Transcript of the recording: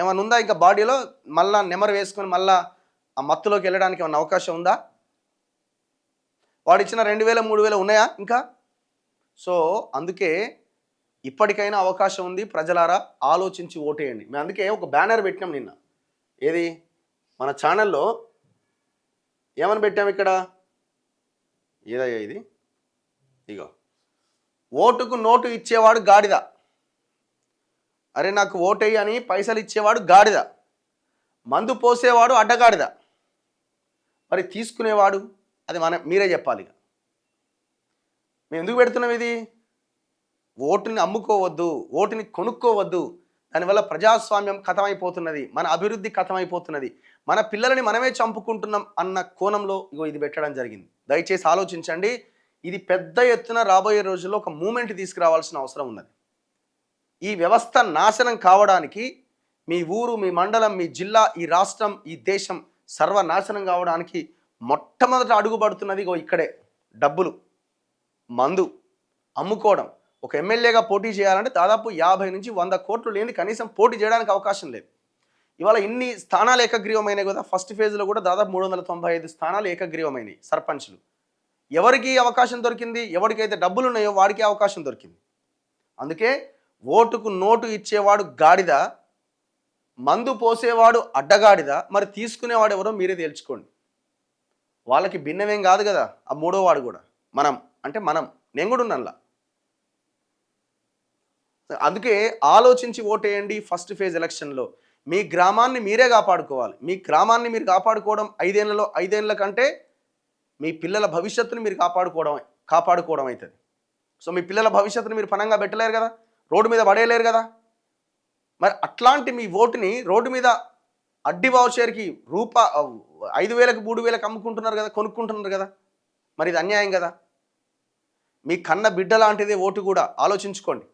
ఏమన్నా ఉందా ఇంకా బాడీలో? మళ్ళా నెమరు వేసుకొని మళ్ళా ఆ మత్తులోకి వెళ్ళడానికి ఏమన్నా అవకాశం ఉందా? వాడిచ్చిన 2000, 3000 ఉన్నాయా ఇంకా? సో అందుకే ఇప్పటికైనా అవకాశం ఉంది. ప్రజలారా ఆలోచించి ఓటేయండి. మేము అందుకే ఒక బ్యానర్ పెట్టినాం నిన్న. ఏది? మన ఛానల్లో ఏమని పెట్టాము ఇక్కడ? ఏదయ్యా ఇది? ఇగో, ఓటుకు నోటు ఇచ్చేవాడు గాడిద. అరే నాకు ఓటేయి అని పైసలు ఇచ్చేవాడు గాడిద, మందు పోసేవాడు అడ్డగాడిద, మరి తీసుకునేవాడు అది మీరే చెప్పాలి. మేము ఎందుకు పెడుతున్నాం ఇది? ఓటుని అమ్ముకోవద్దు, ఓటుని కొనుక్కోవద్దు. దానివల్ల ప్రజాస్వామ్యం కథమైపోతున్నది, మన అభివృద్ధి కథమైపోతున్నది, మన పిల్లలని మనమే చంపుకుంటున్నాం అన్న కోణంలో ఇగో ఇది పెట్టడం జరిగింది. దయచేసి ఆలోచించండి. ఇది పెద్ద ఎత్తున రాబోయే రోజుల్లో ఒక మూమెంట్ తీసుకురావాల్సిన అవసరం ఉన్నది. ఈ వ్యవస్థ నాశనం కావడానికి మీ ఊరు, మీ మండలం, మీ జిల్లా, ఈ రాష్ట్రం, ఈ దేశం సర్వనాశనం కావడానికి మొట్టమొదట అడుగుపడుతున్నది ఇగో ఇక్కడే. డబ్బులు, మందు అమ్ముకోవడం. ఒక ఎమ్మెల్యేగా పోటీ చేయాలంటే దాదాపు 50 నుంచి 100 కోట్లు లేని కనీసం పోటీ చేయడానికి అవకాశం లేదు. ఇవాళ ఇన్ని స్థానాలు ఏకగ్రీవమైనాయి కదా. ఫస్ట్ ఫేజ్లో కూడా దాదాపు 395 స్థానాలు ఏకగ్రీవమైనవి సర్పంచ్లు. ఎవరికి అవకాశం దొరికింది? ఎవరికైతే డబ్బులు ఉన్నాయో వాడికి అవకాశం దొరికింది. అందుకే ఓటుకు నోటు ఇచ్చేవాడు గాడిద, మందు పోసేవాడు అడ్డగాడిద, మరి తీసుకునేవాడు ఎవరో మీరే తేల్చుకోండి. వాళ్ళకి భిన్నమేం కాదు కదా ఆ మూడో వాడు కూడా. మనం నేను కూడా ఉన్నానులా. అందుకే ఆలోచించి ఓటేయండి. ఫస్ట్ ఫేజ్ ఎలక్షన్లో మీ గ్రామాన్ని మీరే కాపాడుకోవాలి. మీ గ్రామాన్ని మీరు కాపాడుకోవడం 5 ఏళ్ళ కంటే మీ పిల్లల భవిష్యత్తుని మీరు కాపాడుకోవడం అవుతుంది. సో మీ పిల్లల భవిష్యత్తుని మీరు పనంగా పెట్టలేరు కదా, రోడ్డు మీద పడేయలేరు కదా. మరి అట్లాంటి మీ ఓటుని రోడ్డు మీద అడ్డి వౌచర్కి 5,000కి 3,000కి అమ్ముకుంటున్నారు కదా, కొనుక్కుంటున్నారు కదా. మరి ఇది అన్యాయం కదా. మీ కన్న బిడ్డ లాంటిదే ఓటు కూడా, ఆలోచించుకోండి.